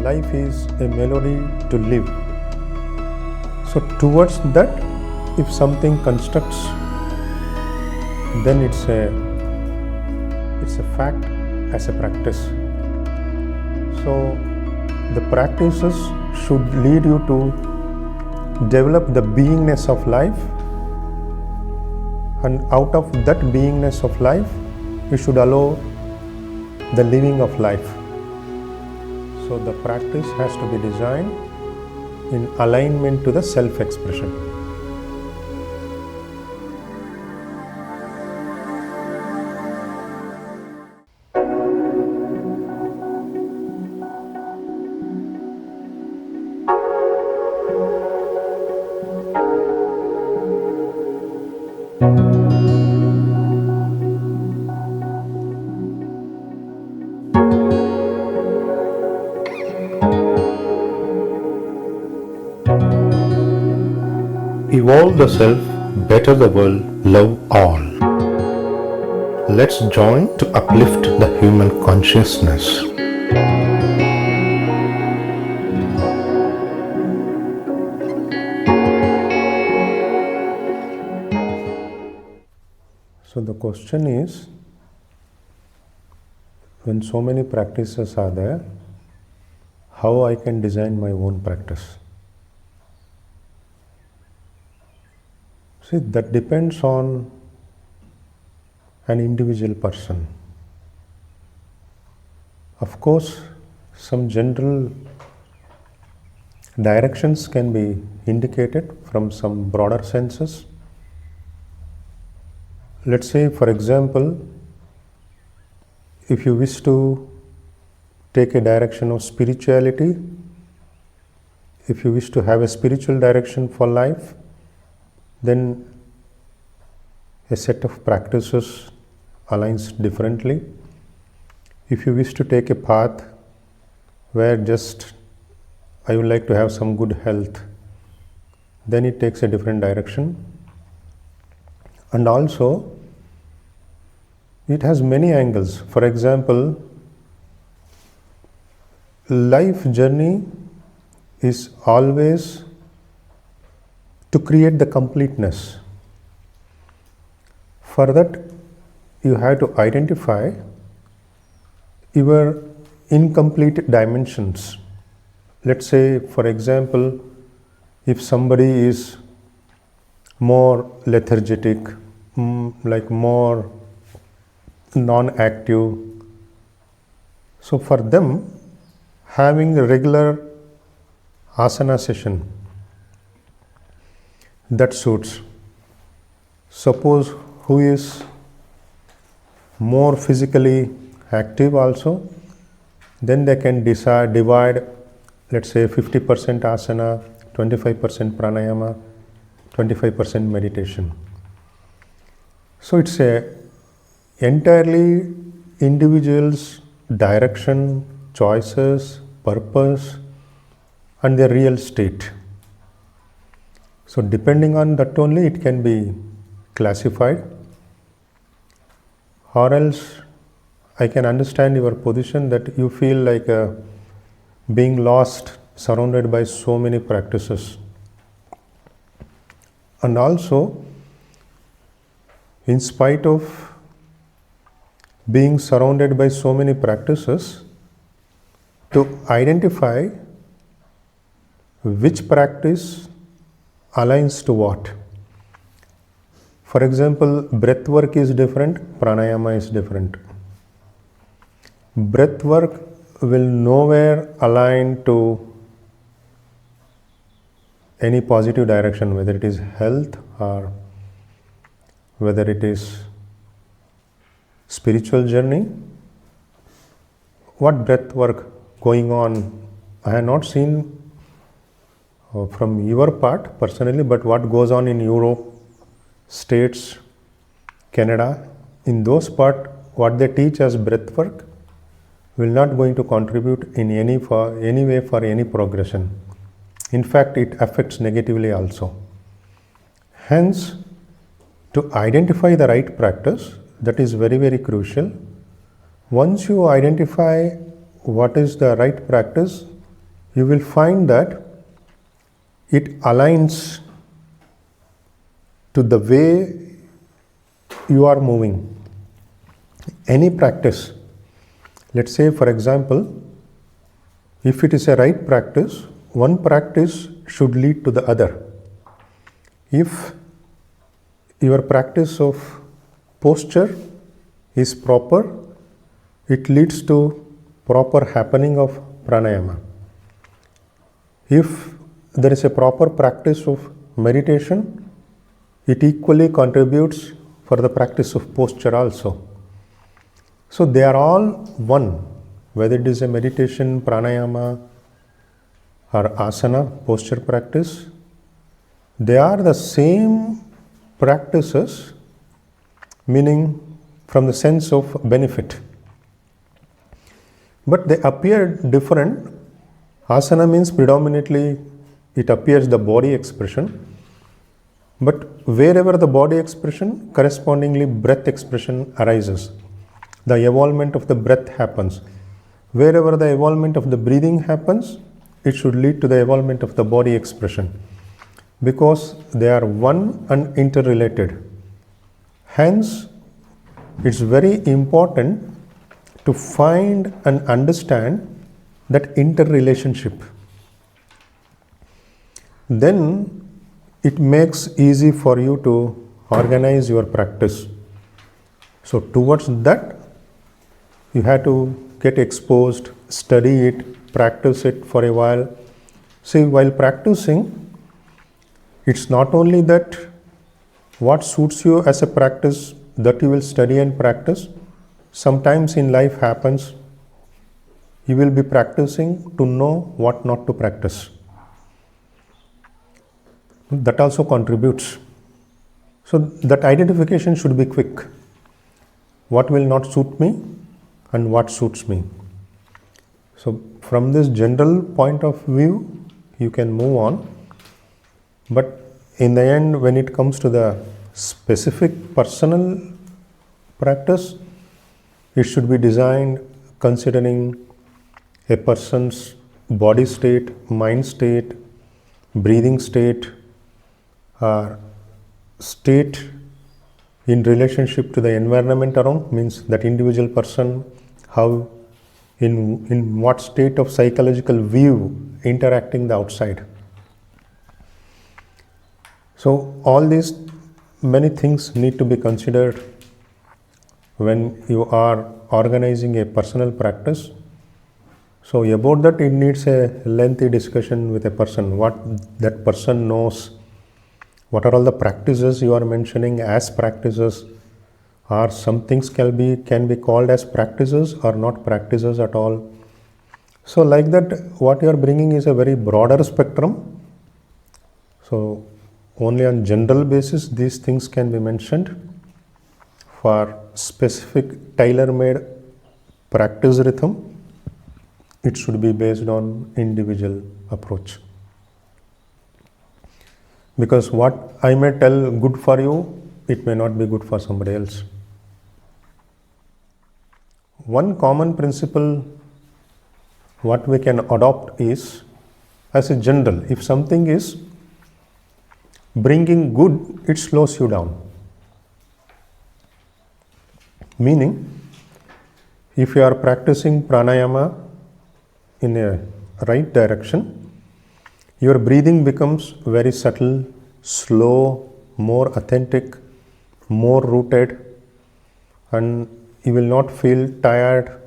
life is a melody to live. So towards that, if something constructs, then it's a fact as a practice. So the practices should lead you to develop the beingness of life, and out of that beingness of life, you should allow the living of life. So the practice has to be designed in alignment to the self-expression. Evolve the self, better the world, love all. Let's join to uplift the human consciousness. So the question is, when so many practices are there, how I can design my own practice? See, that depends on an individual person. Of course, some general directions can be indicated from some broader senses. Let's say, for example, if you wish to take a direction of spirituality, if you wish to have a spiritual direction for life, then a set of practices aligns differently. If you wish to take a path where just I would like to have some good health, then it takes a different direction. And also, it has many angles. For example, life journey is always to create the completeness. For that, you have to identify your incomplete dimensions. Let's say, for example, if somebody is more lethargic, like more non-active, so for them, having a regular asana session, that suits. Suppose who is more physically active also, then they can divide, let's say 50% asana, 25% pranayama, 25% meditation. So it's a entirely individual's direction, choices, purpose, and their real state. So depending on that only it can be classified, or else I can understand your position that you feel like being lost, surrounded by so many practices. And also, in spite of being surrounded by so many practices, to identify which practice aligns to what. For example, breath work is different, pranayama is different. Breath work will nowhere align to any positive direction, whether it is health or whether it is spiritual journey. What breath work going on, I have not seen from your part personally, but what goes on in Europe, States, Canada, in those part, what they teach as breath work will not going to contribute in any way for any progression. In fact, it affects negatively also. Hence, to identify the right practice, that is very, very crucial. Once you identify what is the right practice, you will find that it aligns to the way you are moving. Any practice, let's say for example, if it is a right practice, one practice should lead to the other. If your practice of posture is proper, it leads to proper happening of pranayama. If there is a proper practice of meditation, it equally contributes for the practice of posture also. So they are all one, whether it is a meditation, pranayama or asana, posture practice, they are the same practices, meaning from the sense of benefit. But they appear different. Asana means predominantly it appears the body expression, but wherever the body expression, correspondingly breath expression arises. The evolvement of the breath happens. Wherever the evolvement of the breathing happens, it should lead to the evolvement of the body expression, because they are one and interrelated. Hence, it's very important to find and understand that interrelationship. Then it makes easy for you to organize your practice. So towards that, you have to get exposed, study it, practice it for a while. See, while practicing, it's not only that what suits you as a practice that you will study and practice. Sometimes in life happens, you will be practicing to know what not to practice. That also contributes. So that identification should be quick. What will not suit me and what suits me. So from this general point of view, you can move on. But in the end, when it comes to the specific personal practice, it should be designed considering a person's body state, mind state, breathing state, or state in relationship to the environment around, means that individual person, how, in what state of psychological view interacting the outside. So all these many things need to be considered when you are organizing a personal practice. So about that, it needs a lengthy discussion with a person, what that person knows, what are all the practices you are mentioning as practices, or some things can be called as practices or not practices at all. So like that, what you are bringing is a very broader spectrum. So only on general basis these things can be mentioned. For specific tailor-made practice rhythm, it should be based on individual approach. Because what I may tell good for you, it may not be good for somebody else. One common principle what we can adopt is, as a general, if something is bringing good, it slows you down. Meaning, if you are practicing pranayama in a right direction, your breathing becomes very subtle, slow, more authentic, more rooted, and you will not feel tired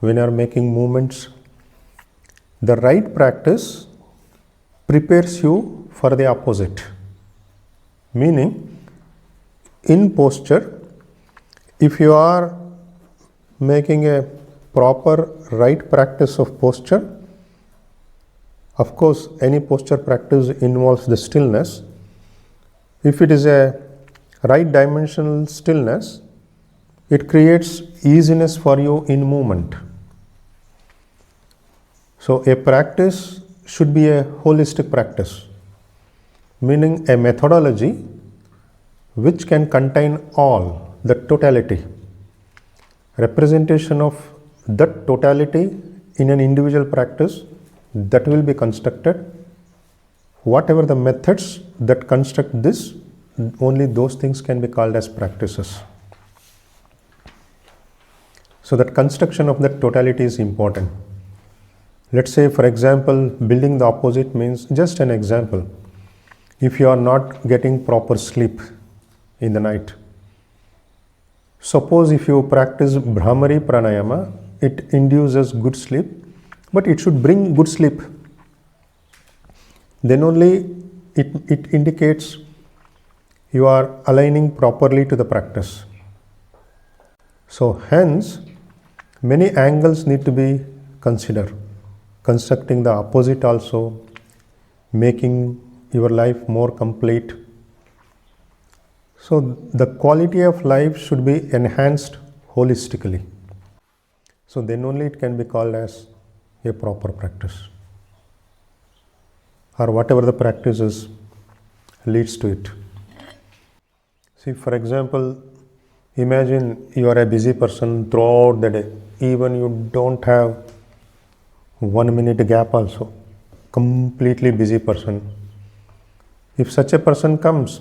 when you are making movements. The right practice prepares you for the opposite. Meaning, in posture, if you are making a proper right practice of posture, of course, any posture practice involves the stillness. If it is a right dimensional stillness, it creates easiness for you in movement. So a practice should be a holistic practice, meaning a methodology which can contain all, the totality. Representation of that totality in an individual practice that will be constructed. Whatever the methods that construct this, only those things can be called as practices. So that construction of that totality is important. Let's say, for example, building the opposite means, just an example, if you are not getting proper sleep in the night, suppose if you practice Brahmari Pranayama, it induces good sleep, but it should bring good sleep. Then only it indicates you are aligning properly to the practice. So hence, many angles need to be considered. Constructing the opposite also, making your life more complete. So the quality of life should be enhanced holistically. So then only it can be called as a proper practice, or whatever the practice is leads to it. See, for example, imagine you are a busy person throughout the day, even you don't have 1 minute gap also, completely busy person. If such a person comes,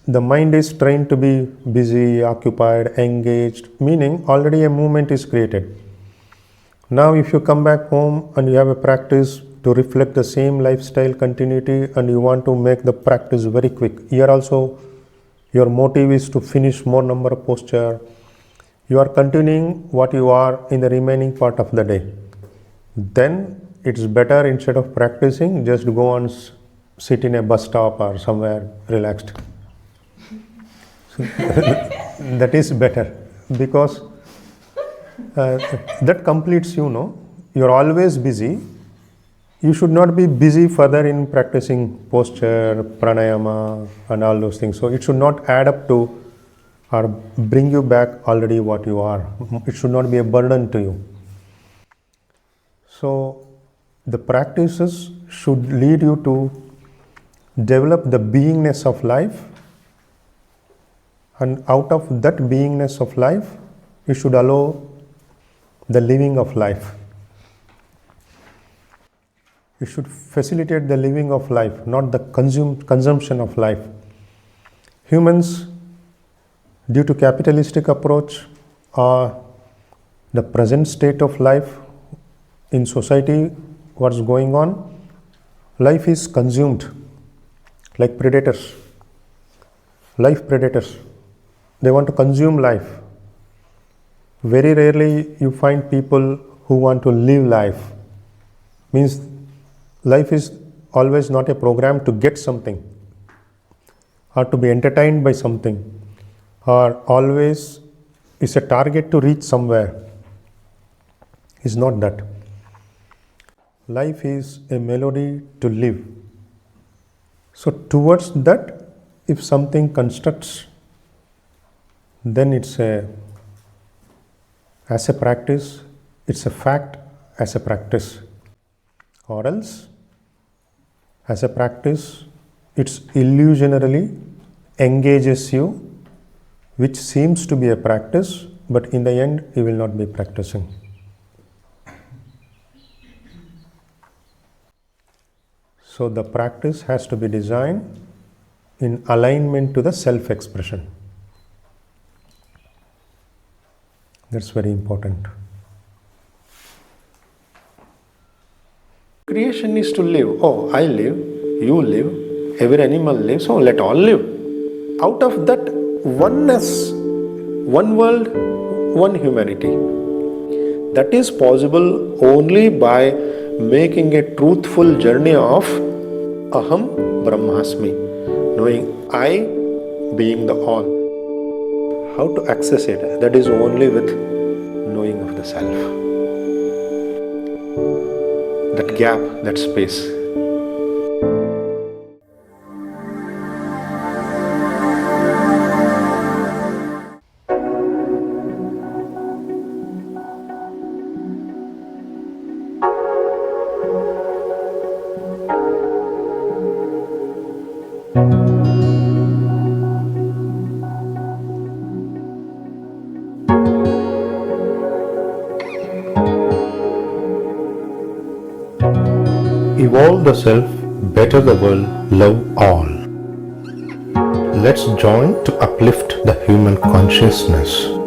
the mind is trained to be busy, occupied, engaged, meaning already a movement is created. Now if you come back home and you have a practice to reflect the same lifestyle continuity and you want to make the practice very quick, here also your motive is to finish more number of posture, you are continuing what you are in the remaining part of the day, then it's better, instead of practicing, just go and sit in a bus stop or somewhere relaxed. So that is better, because that completes you, no? You're always busy. You should not be busy further in practicing posture, pranayama and all those things. So it should not add up to or bring you back already what you are. It should not be a burden to you. So the practices should lead you to develop the beingness of life, and out of that beingness of life, you should allow the living of life. You should facilitate the living of life, not the consumption of life. Humans, due to capitalistic approach or the present state of life in society, what's going on, life is consumed like predators, life predators. They want to consume life. Very rarely you find people who want to live life. Means life is always not a program to get something or to be entertained by something, or always is a target to reach somewhere. It's not that. Life is a melody to live. So towards that, if something constructs, then it's as a practice, it's a fact as a practice. Or else, as a practice, it's illusionarily engages you, which seems to be a practice, but in the end, you will not be practicing. So the practice has to be designed in alignment to the self-expression. That's very important. Creation is to live. Oh, I live, you live, every animal lives, so let all live. Out of that oneness, one world, one humanity. That is possible only by making a truthful journey of Aham Brahmasmi, knowing I being the all. How to access it? That is only with knowing of the self. That gap, that space. evolve the self, better the world, love all. Let's join to uplift the human consciousness.